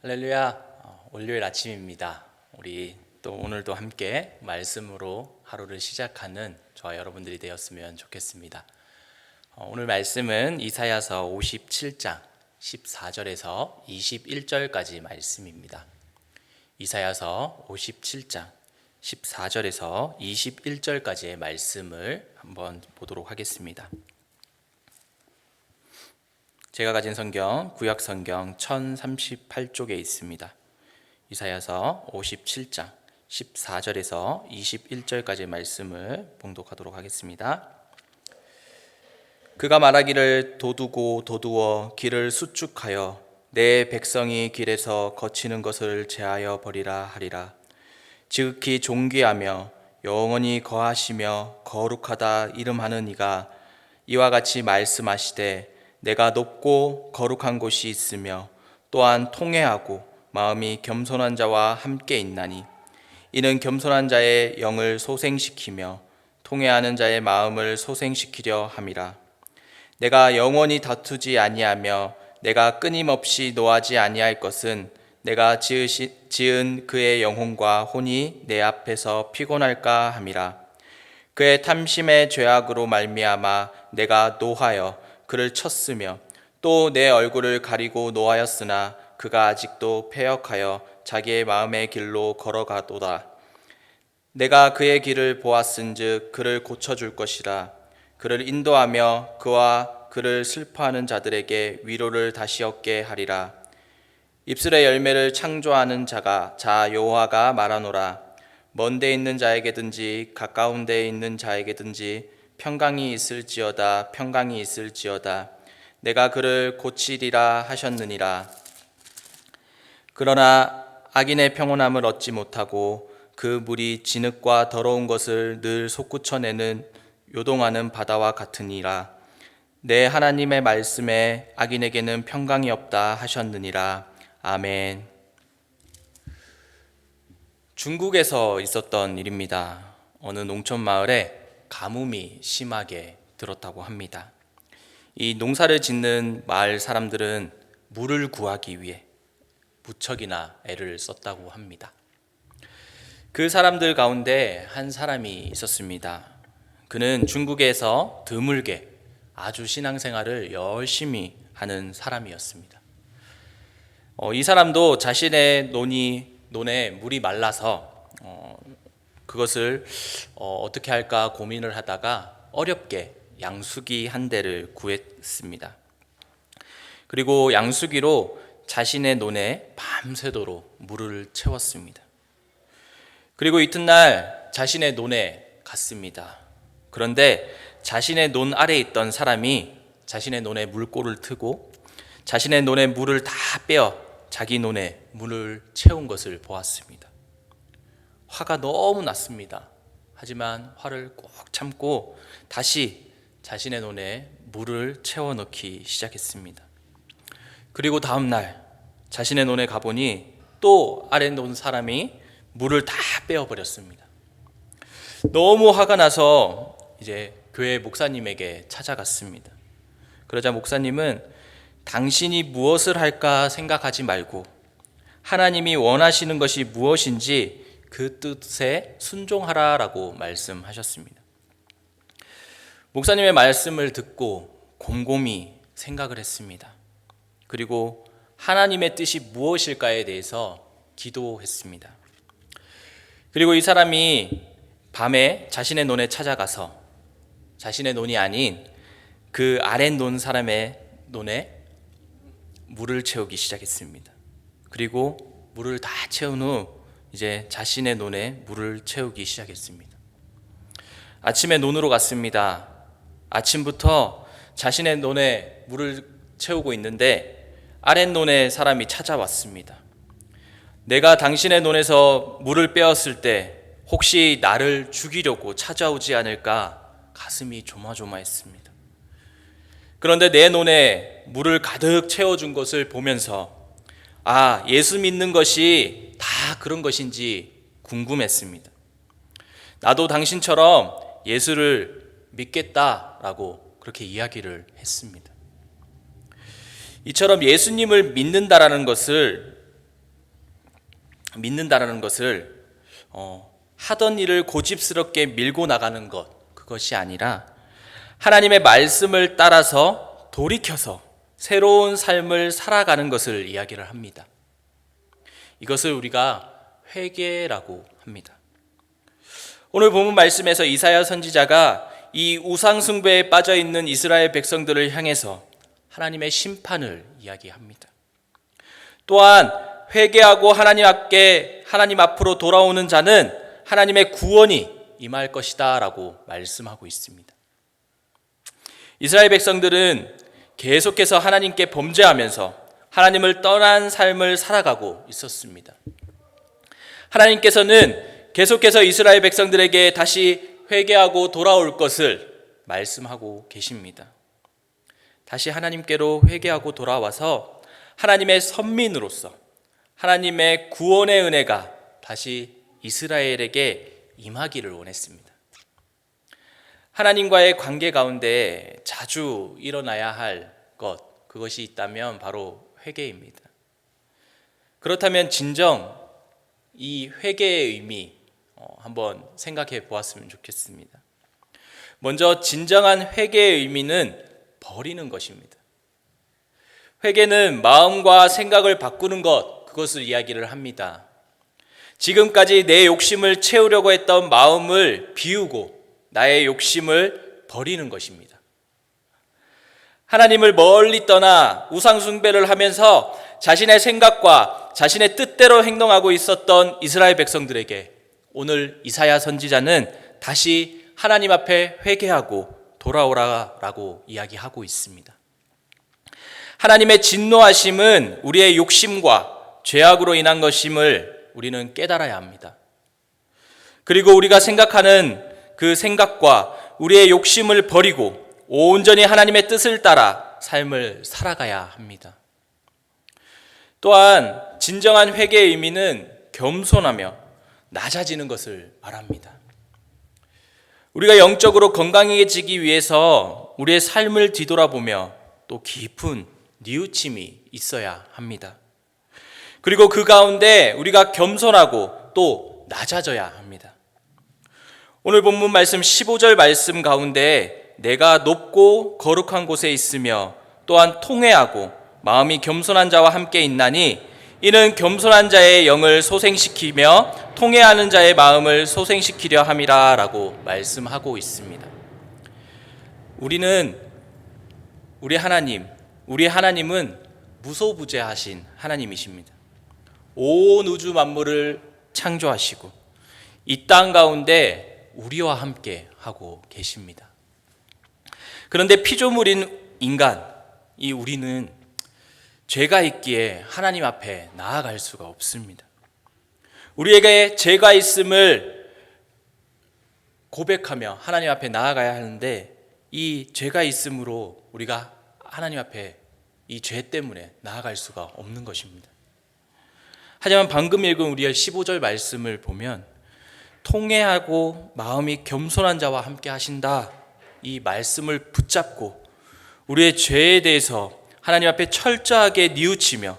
할렐루야. 월요일 아침입니다. 우리 또 오늘도 함께 말씀으로 하루를 시작하는 저와 여러분들이 되었으면 좋겠습니다. 오늘 말씀은 이사야서 57장 14절에서 21절까지 말씀입니다. 이사야서 57장 14절에서 21절까지의 말씀을 한번 보도록 하겠습니다. 제가 가진 성경, 구약 성경 1038쪽에 있습니다. 이사야서 57장 14절에서 21절까지의 말씀을 봉독하도록 하겠습니다. 그가 말하기를 도두고 도두어 길을 수축하여 내 백성이 길에서 거치는 것을 제하여 버리라 하리라. 지극히 존귀하며 영원히 거하시며 거룩하다 이름하는 이가 이와 같이 말씀하시되 내가 높고 거룩한 곳이 있으며 또한 통회하고 마음이 겸손한 자와 함께 있나니 이는 겸손한 자의 영을 소생시키며 통회하는 자의 마음을 소생시키려 함이라. 내가 영원히 다투지 아니하며 내가 끊임없이 노하지 아니할 것은 내가 지은 그의 영혼과 혼이 내 앞에서 피곤할까 함이라. 그의 탐심의 죄악으로 말미암아 내가 노하여 그를 쳤으며 또 내 얼굴을 가리고 노하였으나 그가 아직도 패역하여 자기의 마음의 길로 걸어가도다. 내가 그의 길을 보았은즉 그를 고쳐줄 것이라. 그를 인도하며 그와 그를 슬퍼하는 자들에게 위로를 다시 얻게 하리라. 입술의 열매를 창조하는 자 여호와가 말하노라. 먼 데 있는 자에게든지 가까운 데에 있는 자에게든지 평강이 있을지어다. 평강이 있을지어다. 내가 그를 고치리라 하셨느니라. 그러나 악인의 평온함을 얻지 못하고 그 물이 진흙과 더러운 것을 늘 솟구쳐내는 요동하는 바다와 같으니라. 내 하나님의 말씀에 악인에게는 평강이 없다 하셨느니라. 아멘. 중국에서 있었던 일입니다. 어느 농촌 마을에 가뭄이 심하게 들었다고 합니다. 이 농사를 짓는 마을 사람들은 물을 구하기 위해 무척이나 애를 썼다고 합니다. 그 사람들 가운데 한 사람이 있었습니다. 그는 중국에서 드물게 아주 신앙생활을 열심히 하는 사람이었습니다. 이 사람도 자신의 논에 물이 말라서 그것을 어떻게 할까 고민을 하다가 어렵게 양수기 한 대를 구했습니다. 그리고 양수기로 자신의 논에 밤새도록 물을 채웠습니다. 그리고 이튿날 자신의 논에 갔습니다. 그런데 자신의 논 아래에 있던 사람이 자신의 논에 물꼬를 트고 자신의 논에 물을 다 빼어 자기 논에 물을 채운 것을 보았습니다. 화가 너무 났습니다. 하지만 화를 꼭 참고 다시 자신의 논에 물을 채워 넣기 시작했습니다. 그리고 다음 날 자신의 논에 가보니 또 아래 논 사람이 물을 다 빼어 버렸습니다. 너무 화가 나서 이제 교회 목사님에게 찾아갔습니다. 그러자 목사님은 당신이 무엇을 할까 생각하지 말고 하나님이 원하시는 것이 무엇인지 그 뜻에 순종하라라고 말씀하셨습니다. 목사님의 말씀을 듣고 곰곰이 생각을 했습니다. 그리고 하나님의 뜻이 무엇일까에 대해서 기도했습니다. 그리고 이 사람이 밤에 자신의 논에 찾아가서 자신의 논이 아닌 그 아래 논 사람의 논에 물을 채우기 시작했습니다. 그리고 물을 다 채운 후 이제 자신의 논에 물을 채우기 시작했습니다. 아침에 논으로 갔습니다. 아침부터 자신의 논에 물을 채우고 있는데 아랫논의 사람이 찾아왔습니다. 내가 당신의 논에서 물을 빼었을 때 혹시 나를 죽이려고 찾아오지 않을까 가슴이 조마조마했습니다. 그런데 내 논에 물을 가득 채워준 것을 보면서 예수 믿는 것이 다 그런 것인지 궁금했습니다. 나도 당신처럼 예수를 믿겠다라고 그렇게 이야기를 했습니다. 이처럼 예수님을 믿는다라는 것을 믿는다라는 것을 하던 일을 고집스럽게 밀고 나가는 것, 그것이 아니라 하나님의 말씀을 따라서 돌이켜서 새로운 삶을 살아가는 것을 이야기를 합니다. 이것을 우리가 회개라고 합니다. 오늘 본문 말씀에서 이사야 선지자가 이 우상 숭배에 빠져 있는 이스라엘 백성들을 향해서 하나님의 심판을 이야기합니다. 또한 회개하고 하나님 앞으로 돌아오는 자는 하나님의 구원이 임할 것이다 라고 말씀하고 있습니다. 이스라엘 백성들은 계속해서 하나님께 범죄하면서 하나님을 떠난 삶을 살아가고 있었습니다. 하나님께서는 계속해서 이스라엘 백성들에게 다시 회개하고 돌아올 것을 말씀하고 계십니다. 다시 하나님께로 회개하고 돌아와서 하나님의 선민으로서 하나님의 구원의 은혜가 다시 이스라엘에게 임하기를 원했습니다. 하나님과의 관계 가운데 자주 일어나야 할 것, 그것이 있다면 바로 회개입니다. 그렇다면 진정 이 회개의 의미 한번 생각해 보았으면 좋겠습니다. 먼저 진정한 회개의 의미는 버리는 것입니다. 회개는 마음과 생각을 바꾸는 것, 그것을 이야기를 합니다. 지금까지 내 욕심을 채우려고 했던 마음을 비우고 나의 욕심을 버리는 것입니다. 하나님을 멀리 떠나 우상 숭배를 하면서 자신의 생각과 자신의 뜻대로 행동하고 있었던 이스라엘 백성들에게 오늘 이사야 선지자는 다시 하나님 앞에 회개하고 돌아오라라고 이야기하고 있습니다. 하나님의 진노하심은 우리의 욕심과 죄악으로 인한 것임을 우리는 깨달아야 합니다. 그리고 우리가 생각하는 그 생각과 우리의 욕심을 버리고 온전히 하나님의 뜻을 따라 삶을 살아가야 합니다. 또한 진정한 회개의 의미는 겸손하며 낮아지는 것을 말합니다. 우리가 영적으로 건강해지기 위해서 우리의 삶을 뒤돌아보며 또 깊은 뉘우침이 있어야 합니다. 그리고 그 가운데 우리가 겸손하고 또 낮아져야 합니다. 오늘 본문 말씀 15절 말씀 가운데 내가 높고 거룩한 곳에 있으며 또한 통회하고 마음이 겸손한 자와 함께 있나니 이는 겸손한 자의 영을 소생시키며 통회하는 자의 마음을 소생시키려 함이라 라고 말씀하고 있습니다. 우리 하나님은 무소부재하신 하나님이십니다. 온 우주 만물을 창조하시고 이 땅 가운데 우리와 함께 하고 계십니다. 그런데 피조물인 인간, 이 우리는 죄가 있기에 하나님 앞에 나아갈 수가 없습니다. 우리에게 죄가 있음을 고백하며 하나님 앞에 나아가야 하는데 이 죄가 있음으로 우리가 하나님 앞에 이 죄 때문에 나아갈 수가 없는 것입니다. 하지만 방금 읽은 우리의 15절 말씀을 보면 통회하고 마음이 겸손한 자와 함께 하신다, 이 말씀을 붙잡고 우리의 죄에 대해서 하나님 앞에 철저하게 뉘우치며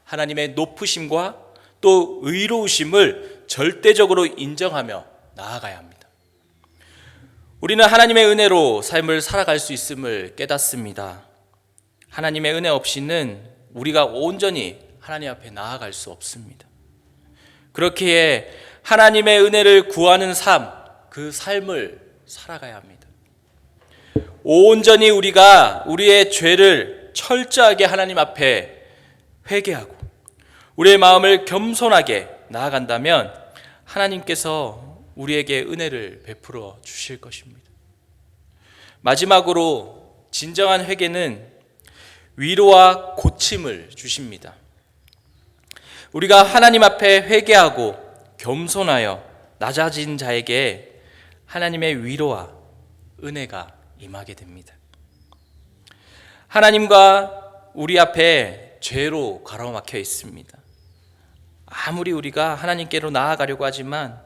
하나님의 높으심과 또 의로우심을 절대적으로 인정하며 나아가야 합니다. 우리는 하나님의 은혜로 삶을 살아갈 수 있음을 깨닫습니다. 하나님의 은혜 없이는 우리가 온전히 하나님 앞에 나아갈 수 없습니다. 그렇기에 하나님의 은혜를 구하는 삶, 그 삶을 살아가야 합니다. 온전히 우리가 우리의 죄를 철저하게 하나님 앞에 회개하고 우리의 마음을 겸손하게 나아간다면 하나님께서 우리에게 은혜를 베풀어 주실 것입니다. 마지막으로 진정한 회개는 위로와 고침을 주십니다. 우리가 하나님 앞에 회개하고 겸손하여 낮아진 자에게 하나님의 위로와 은혜가 임하게 됩니다. 하나님과 우리 앞에 죄로 가로막혀 있습니다. 아무리 우리가 하나님께로 나아가려고 하지만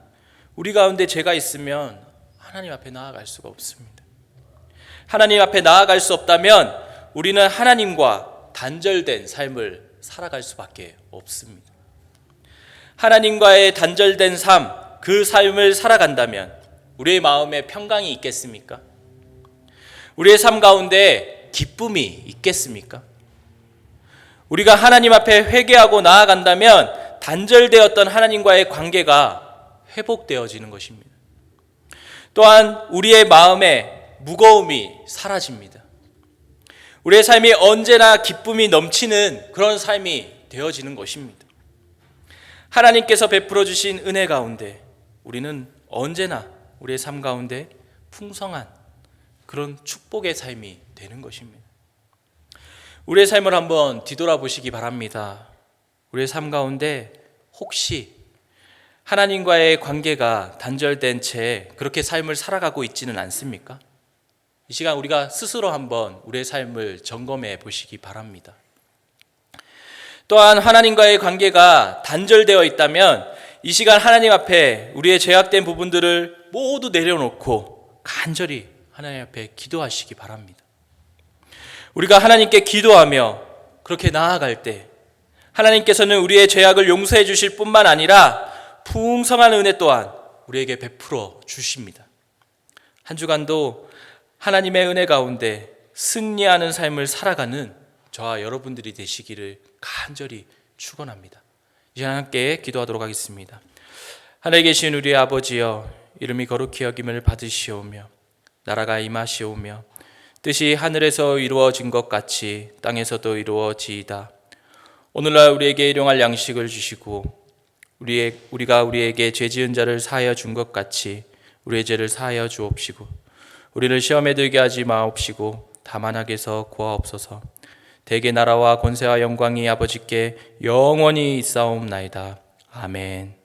우리 가운데 죄가 있으면 하나님 앞에 나아갈 수가 없습니다. 하나님 앞에 나아갈 수 없다면 우리는 하나님과 단절된 삶을 살아갈 수밖에 없습니다. 하나님과의 단절된 삶, 그 삶을 살아간다면 우리의 마음에 평강이 있겠습니까? 우리의 삶 가운데 기쁨이 있겠습니까? 우리가 하나님 앞에 회개하고 나아간다면 단절되었던 하나님과의 관계가 회복되어지는 것입니다. 또한 우리의 마음에 무거움이 사라집니다. 우리의 삶이 언제나 기쁨이 넘치는 그런 삶이 되어지는 것입니다. 하나님께서 베풀어 주신 은혜 가운데 우리는 언제나 우리의 삶 가운데 풍성한 그런 축복의 삶이 되는 것입니다. 우리의 삶을 한번 뒤돌아보시기 바랍니다. 우리의 삶 가운데 혹시 하나님과의 관계가 단절된 채 그렇게 삶을 살아가고 있지는 않습니까? 이 시간 우리가 스스로 한번 우리의 삶을 점검해 보시기 바랍니다. 또한 하나님과의 관계가 단절되어 있다면 이 시간 하나님 앞에 우리의 죄악된 부분들을 모두 내려놓고 간절히 하나님 앞에 기도하시기 바랍니다. 우리가 하나님께 기도하며 그렇게 나아갈 때 하나님께서는 우리의 죄악을 용서해 주실 뿐만 아니라 풍성한 은혜 또한 우리에게 베풀어 주십니다. 한 주간도 하나님의 은혜 가운데 승리하는 삶을 살아가는 저와 여러분들이 되시기를 간절히 축원합니다. 이 시간 함께 기도하도록 하겠습니다. 하늘에 계신 우리의 아버지여, 이름이 거룩히 여김을 받으시오며 나라가 임하시오며 뜻이 하늘에서 이루어진 것 같이 땅에서도 이루어지이다. 오늘날 우리에게 일용할 양식을 주시고 우리가 우리에게 죄 지은 자를 사하여 준 것 같이 우리의 죄를 사하여 주옵시고 우리를 시험에 들게 하지 마옵시고 다만 악에서 구하옵소서. 대개 나라와 권세와 영광이 아버지께 영원히 있사옵나이다. 아멘.